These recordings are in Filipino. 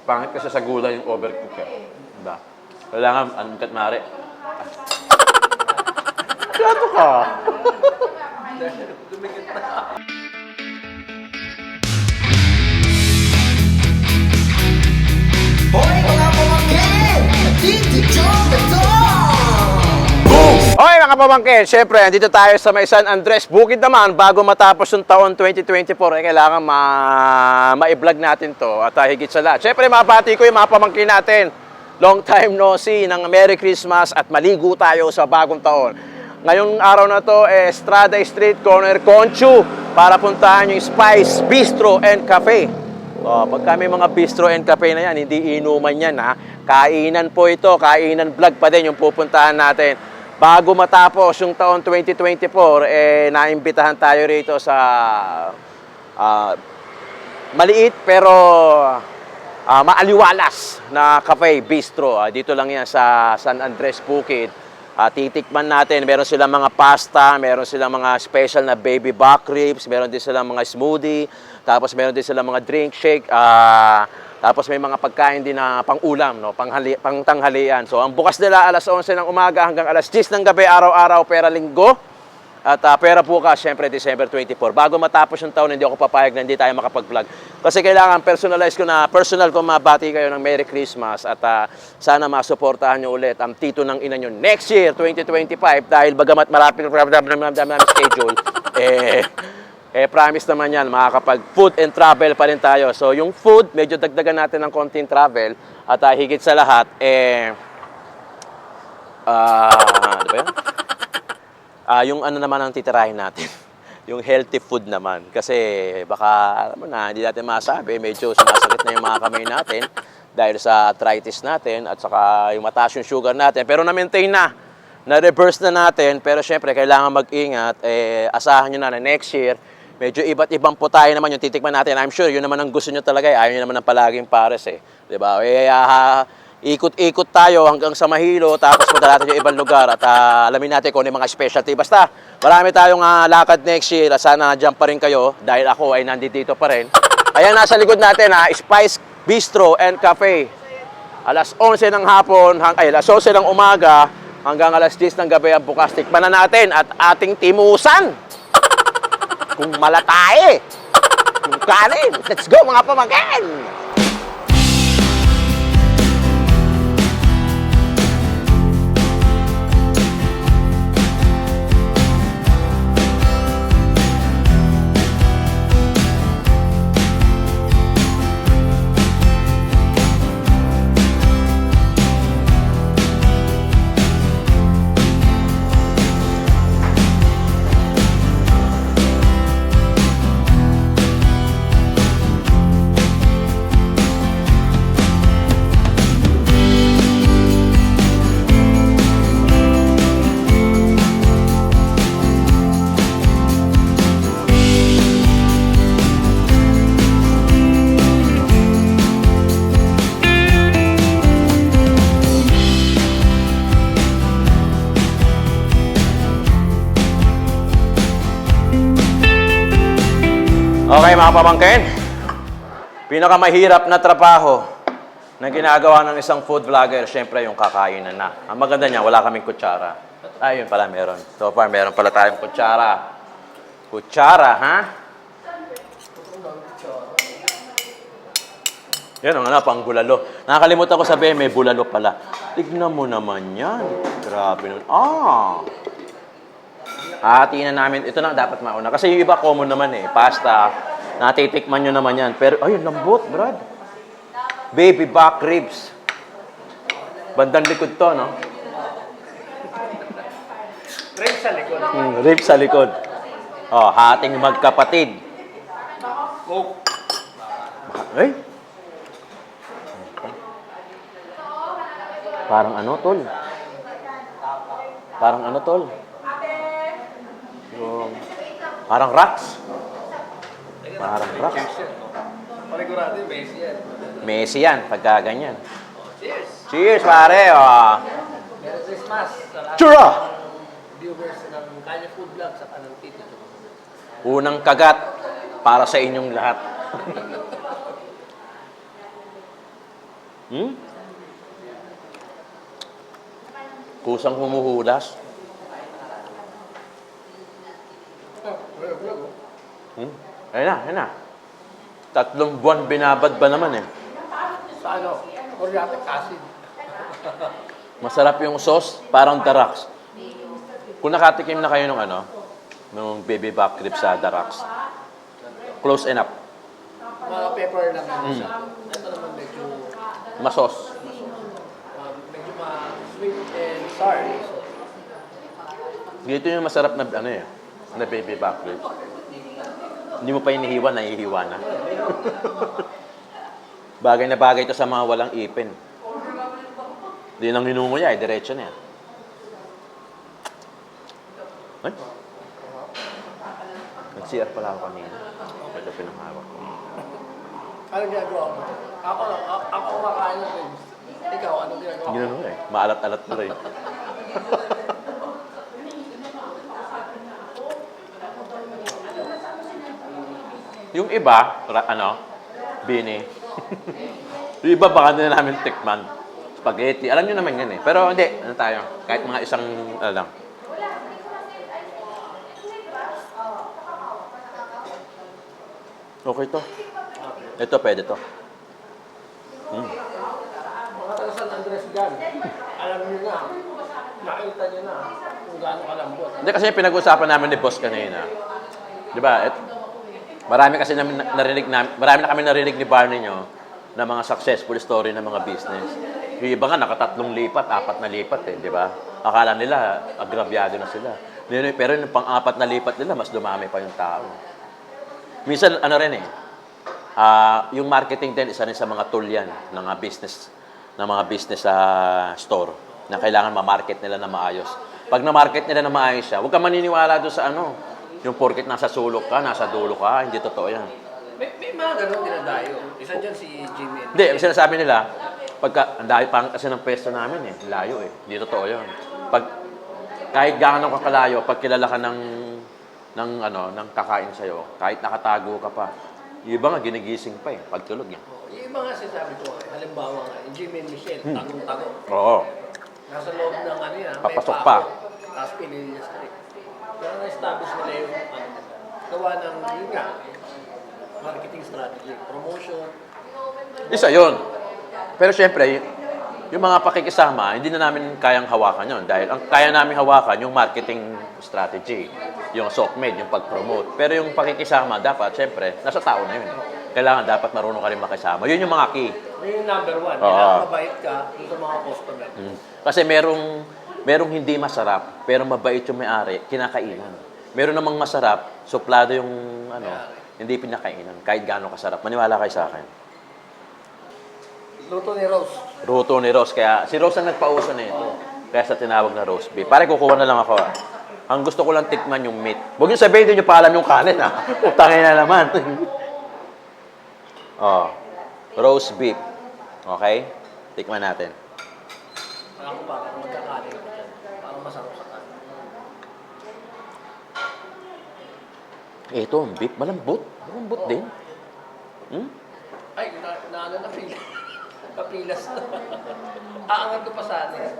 Pangit kasi sa gulay yung overcook eh. Diba? Kailangan, anong katmari? Gato ka! Hoy mga pamangkin! Nagtitidyo na to! Okay mga pamangkin, syempre, andito tayo sa may San Andres. Bukid naman, bago matapos yung taon 2024, kailangan ma-vlog natin to at higit sa lahat. Syempre, mabati ko yung mga pamangkin natin. Long time no see ng Merry Christmas at maligo tayo sa bagong taon. Ngayong araw na to, Estrada Street, Corner Conchu, para puntahan yung Spice Bistro and Cafe. Pagka may mga bistro and cafe na yan, hindi inuman yan ha. Kainan po ito, kainan vlog pa din yung pupuntahan natin. Bago matapos yung taon 2024, naimbitahan tayo rito sa maliit pero maaliwalas na cafe, bistro. Dito lang yan sa San Andres, Bukid. Titikman natin, meron silang mga pasta, meron silang mga special na baby back ribs, meron din silang mga smoothie, tapos meron din silang mga drink shake, tapos may mga pagkain din na pang-ulam, no? Pang-tanghalian. So, ang bukas nila alas 11 ng umaga hanggang alas 10 ng gabi, araw-araw, pera linggo. At pera bukas, syempre, December 24. Bago matapos yung taon, hindi ako papayag na hindi tayo makapag-vlog. Kasi kailangan personal ko mabati kayo ng Merry Christmas. At sana masuportahan nyo ulit ang tito ng ina nyo next year, 2025. Dahil bagamat marapit na schedule, promise naman yan, makakapag-food and travel pa rin tayo. So, yung food, medyo dagdagan natin ng konting travel. At higit sa lahat, ano ba yun? Yung ano naman ang titirahin natin, yung healthy food naman. Kasi baka, alam mo na, hindi natin masabi, medyo sumasakit na yung mga kamay natin dahil sa arthritis natin at saka yung mataas yung sugar natin. Pero na-maintain na-reverse na natin. Pero syempre, kailangan mag-ingat. Asahan nyo na next year, medyo iba't ibang putahe naman yung titikman natin. I'm sure, yun naman ang gusto nyo talaga. Ayaw nyo naman ng palaging pares eh. Diba? Ikot-ikot tayo hanggang sa Mahilo, tapos punta natin yung ibang lugar at alamin natin kung ano yung mga specialty. Basta, marami tayong lakad next year. Sana nandiyan pa rin kayo dahil ako ay nandito pa rin. Ayan, nasa likod natin Spice Bistro and Cafe. Alas 11 ng hapon, alas 11 ng umaga hanggang alas 10 ng gabi ang bukas. Tikman na natin at ating timusan. Kung malatae, kung kanin. Let's go mga pamangkin! Okay mga pamangkin, pinakamahirap na trabaho na ginagawa ng isang food vlogger, syempre yung kakainan na. Ang maganda niya, wala kaming kutsara. Ayun pala, meron. So far, meron pala tayong kutsara. Kutsara, ha? Yan ang pang bulalo. Nakakalimutan ko sabihin, may bulalo pala. Tignan mo naman yan. Grabe nun. Hatiin na namin. Ito na dapat mauna. Kasi yung iba common naman pasta. Natitikman nyo naman yan. Pero, ayun, lambot, brad. Baby back ribs. Bandang likod to, no? Ribs sa likod. Ribs sa likod. Hating magkapatid. Coke. Ay. Parang ano, tol? Parang ano, tol? Yung, parang rocks. Parang rocks. Paligurado yung Messi yan. Messi yan, pagka ganyan. Cheers! Cheers, pare! Merry Christmas sa lahat Chura! ng viewers ng Kanya Food Vlog sa kanang Tito. Unang kagat para sa inyong lahat. Hmm? Kusang humuhudas. Hmm? Ayun na. 3 buwan binabad ba naman eh. Sa ano? Uriatic acid. Masarap yung sauce, parang Darax. Kung nakatikim na kayo nung baby back ribs sa Darax, close enough. Mga pepper lang yun siya. Ito naman medyo, Masos. medyo sweet and sour. So, Dito yung masarap na baby back ribs. Hindi mo pa inihiwa, nahihiwa na. Bagay na bagay ito sa mga walang ipin. Hindi nang hinunguya, diretso na yan. Ay? Nag-CR pala ako kanina. Ito pinanghawak ko. ano ginagawa mo? Ako kumakain na rin. Ikaw, ano ginagawa mo? Ginano eh. Maalat-alat na rin. Yung iba, bini. Yung iba baka na namin tikman. Spaghetti. Alam nyo naman yan eh. Pero hindi. Tayo? Kahit mga isang, lang. Okay to. Ito, pwede to. Mga taga San Andres dyan, alam nyo na, nakita nyo na kung gaano kalambot. Hindi kasi pinag-usapan namin ni boss kanina. Di ba? Marami na kami narinig ni Barney nyo na mga successful story ng mga business. Yung iba nga, 4 na lipat eh, di ba? Akala nila, agrabyado na sila. Pero yung pang-4 na lipat nila, mas dumami pa yung tao. Minsan, yung marketing din, isa rin sa mga tool yan ng mga business store na kailangan ma-market nila na maayos. Pag na-market nila na maayos siya, huwag ka maniniwala doon sa yung porket nasa sulok ka, nasa dulo ka, hindi totoo yan. May mga ganun dinadayo. Isa dyan si Jimmy. Hindi, sinasabi nila, ang dahil pa kasi ng pwesto namin eh, layo eh, hindi totoo yun. Kahit gaano ka kalayo, pag kilala ka ng kakain sa'yo, kahit nakatago ka pa, yung iba nga ginigising pa eh, pagtulog yan. Yung iba nga sinasabi ko, halimbawa nga, yung Jimmy and Michelle, tagong-tago. Oo. Nasa loob ng yan, Papasok may pa. Tapos pinili niya street. Pero na-establish nila yung gawa ng, yun nga, marketing strategy, promotion. Isa yun. Pero syempre, yung mga pakikisama, hindi na namin kayang hawakan yun. Dahil ang kaya namin hawakan, yung marketing strategy, yung sock-made, yung pag-promote. Pero yung pakikisama, dapat, syempre, nasa tao na yun. Kailangan dapat marunong ka rin makisama. Yun yung mga key. Yun yung number 1. Oo. Kailangan mabait ka sa mga customer. Kasi merong hindi masarap, pero mabait yung may-ari, kinakainan. Meron namang masarap, suplado yung hindi pinakainan, kahit gaano kasarap. Maniwala kayo sa akin. Luto ni Rose. Ruto ni Rose. Kaya si Rose ang nagpauso na ito. Kaya sa tinawag na roast beef. Pare, kukuha na lang ako. Ang gusto ko lang tikman yung meat. Huwag yung sabihin, hindi nyo pa alam yung kanin Utangin na naman. Roast beef. Okay? Tikman natin. Ako parang magkakanin ko dyan. Parang masarap sa kanin. Ito, ang beef. Malambot. Malambot din. Ay, na pila. Kapilas na. Aangat ko pa sana eh.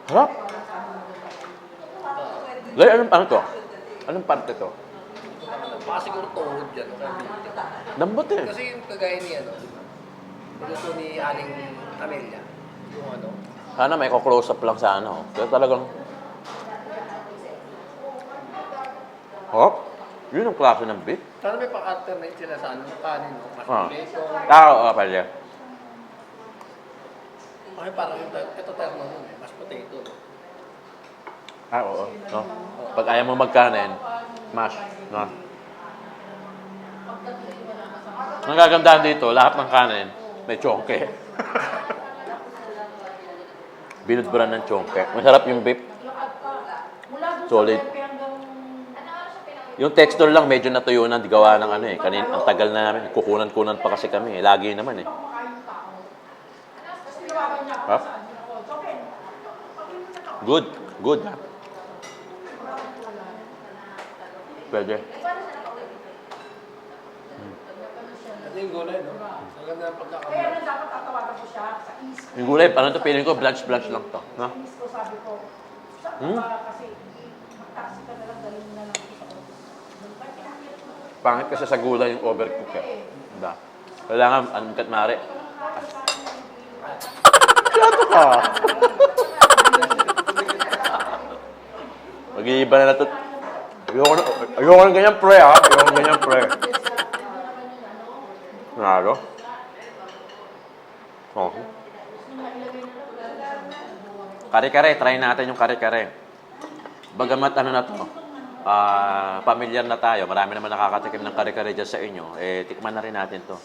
Harap. Lay, ano to? Anong parte to? Baka siguro tuhod dyan. Lambot eh. Kasi yung kagaya ni niluto ni Aling Amelia. Yung Sana may close up lang sa Pero talagang... Yun ang klase ng beef. Sana may pa-alternate sila sa kanin. Mas potato. Oo, pala. Ay, parang ito termo nun eh. Mas potato. Oo. No? Pag ayaw mo magkanin, mash. No? Ang gagandaan dito, lahat ng kanin, may chonke. Binudburan ng chonke. Masarap yung beef. Solid. Yung texture lang, medyo natuyo na gawa ng ang tagal na namin. Kukunan-kunan pa kasi kami. Lagi naman eh. Ha? Good. Good. Pwede. Ito yung gulay, no? Maganda ang pagkakamay. Kaya dapat tatawagan ko siya. Yung gulay, ano to, feeling ko, blanch-blanch lang to. No? Hmm? Pangit kasi sa gulay yung overcook eh. Diba? Kailangan, anong katmari? Yato ka! Mag-iiba na to. Ayoko na ganyan pre ha. Ayoko na ganyan pre. Nalo? Okay. Kare-kare, try natin yung kare-kare. Bagamat ano na to, pamilyar na tayo, marami naman nakakatikim ng kare-kare dyan sa inyo, eh, tikman na rin natin to.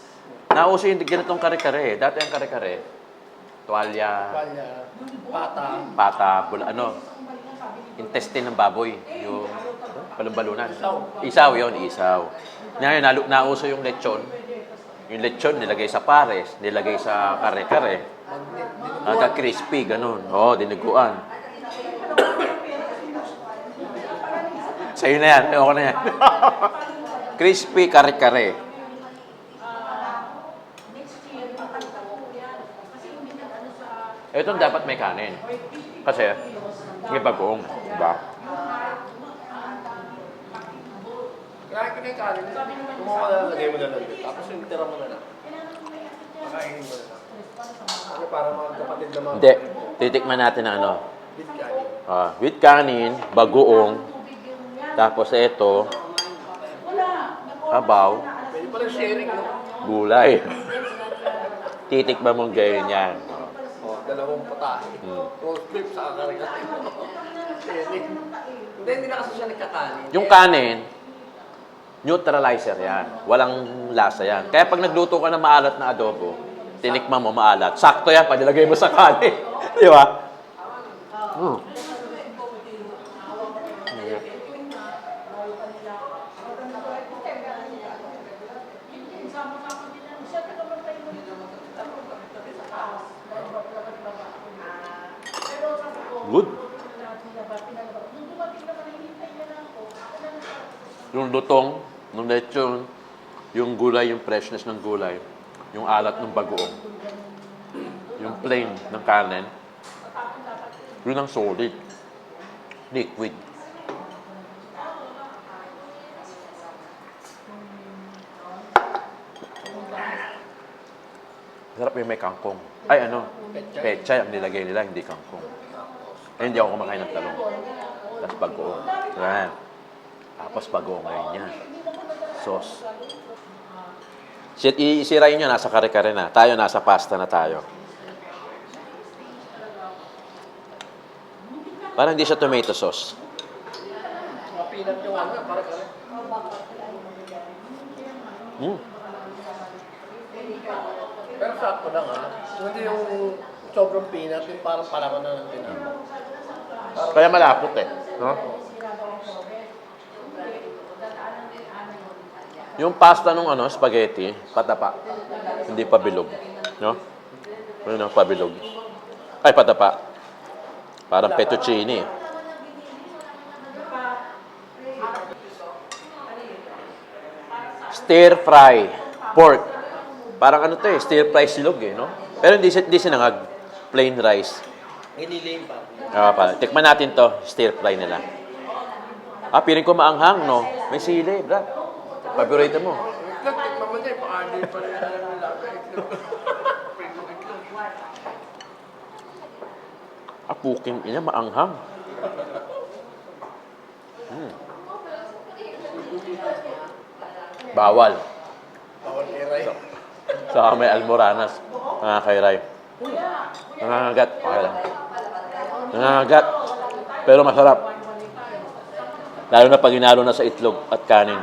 Nauso yung ganitong kare-kare. Dati ang kare-kare, tuwalya, Palya, pata. pata, intestine ng baboy, yung balon-balunan. Isaw yun, isaw. Ngayon, nauso yung lechon. Yung lechon, nilagay sa pares, nilagay sa kare-kare. Crispy, ganun. Oo, diniguan. Sa'yo na yan. Ayoko na yan. Crispy, kare-kare. Ito dapat may kanin. Kasi, may bagoong. Diba? Kaya kinakain, kumuha na lang, lagay mo na lang dito. Tapos yung tira mo na lang. Pakainin mo na lang. Ano para mga kapatid na mga Hindi. Titikman natin ang ano. with kanin. With kanin, bagoong. Tapos ito, kabaw, Pwede pala sharing, no? gulay. Titikman mong gayon yan. Dalawang patahe. Roast beef sa kare-kare. Sharing. Hindi na kasi siya nagkakanin. Yung kanin, neutralizer yan. Walang lasa yan. Kaya pag nagluto ka ng maalat na adobo, tinikman mo maalat. Sakto yan, panilagay mo sa kanin. Di ba? Good. Yung lutong, yung lechon, yung gulay, yung freshness ng gulay, yung alat ng bagoong, yung plain ng kanin, yun ang solid. Liquid. Sarap yung may kangkong. Ay, ano? Pechay ang nilagay nila, hindi kangkong. Eh, hindi ako kumakain ng talong. Tapos bagoong. Yan. Tapos bagoong ngayon yan. Sauce. Isirain nyo, nasa kare-kare na. Tayo, nasa pasta na tayo. Parang hindi siya tomato sauce. Mga peanut yung ano, kare-kare. Pero sakto lang ha. Hindi yung sobrang peanut, yung parang palaman na ng tinapay. Kaya malapot eh. No? Yung pasta nung ano, spaghetti, patapa. Hindi pa bilog. No? Ano, pabilog. Ay, patapa. Parang fettuccine. Stir fry pork. Parang ano to eh, stir fry silog eh, no? Pero hindi sinangag. Plain rice. Inilim pa. Tikman natin to, stir fry nila. Piling ko maanghang, no? May sili, brad. Paborito mo. Itlog, tikman mo niya, pa-ardy pa rin na nila. Puking ina, maanghang. Bawal. Bawal iray. Sa may almoranas. Mga kairay. Nangangagat. Okay lang. Nangangagat. Pero masarap. Lalo na pag inalo na sa itlog at kanin.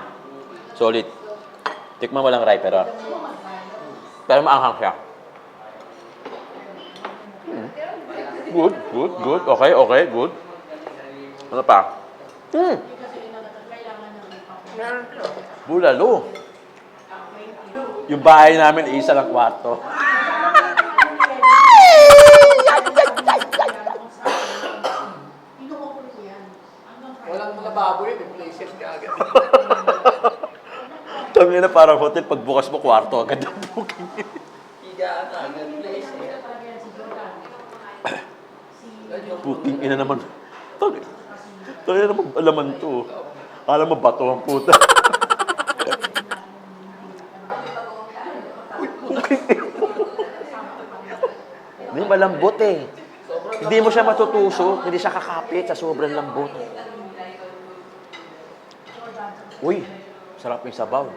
Solid. Tikman mo lang, Ray, pero maanghang siya. Good, good, good. Okay, okay, good. Ano pa? Bulalo. Yung bahay namin, isa lang kwarto. Walang mga baboy, may places ka agad. Tangin na parang hotel, pagbukas mo, kwarto agad ang booking. Higaan agad, place eh. Puking ina naman. Tayo naman alaman to. Alam mo, bato ang puta. Hindi malambot eh. Hindi mo siya matutusok, hindi siya kakapit sa sobrang lambot. Uy, sarap yung sabaw.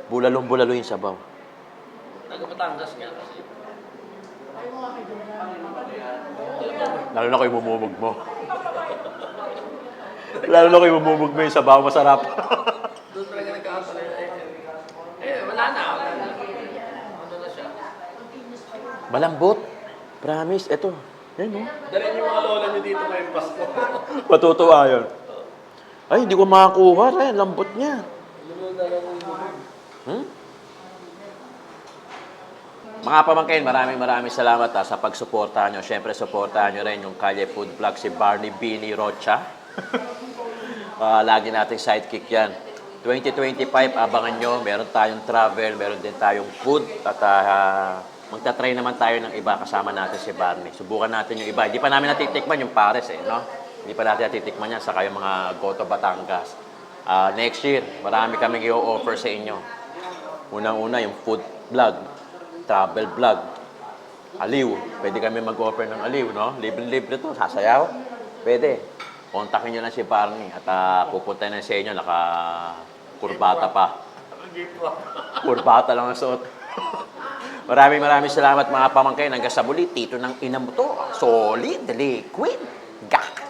Bulalong-bulalo yung sabaw. Taga-Batangas nga kasi. Lalo na ko yung mumumog mo. Lalo na ko yung mumumog mo yung sabaw, masarap. Doon talaga nagkakasala wala na. Ano na siya? Malambot. Promise, eto. Yan mo. Dalhin yung mga lola nyo dito ngayong Pasko. Matutuwa yun. Ay, hindi ko makakuha rin. Lambot niya. Hmm? Mga pamangkin, maraming salamat sa pagsuportahan nyo. Siyempre, suportahan nyo rin yung Kalye Food Vlog, si Barney Bini Rocha. Lagi nating sidekick yan. 2025, abangan nyo. Meron tayong travel, meron din tayong food. At magta-try naman tayo ng iba kasama natin si Barney. Subukan natin yung iba. Hindi pa namin natitikman yung pares no? Hindi pa natin natitikman yan, saka yung mga Goto Batangas. Next year, marami kaming i-offer sa inyo. Unang-una, yung food vlog, travel vlog, aliw. Pwede kami mag-offer ng aliw, no? Libre-libre to, sasayaw. Pwede. Kontakin nyo lang si Barney at pupunta na sa inyo, naka-kurbata pa. Kurbata lang ang suot. Maraming salamat mga pamangkin. Hanggang sa muli, tito ng ina mo to. Solid, liquid, gak.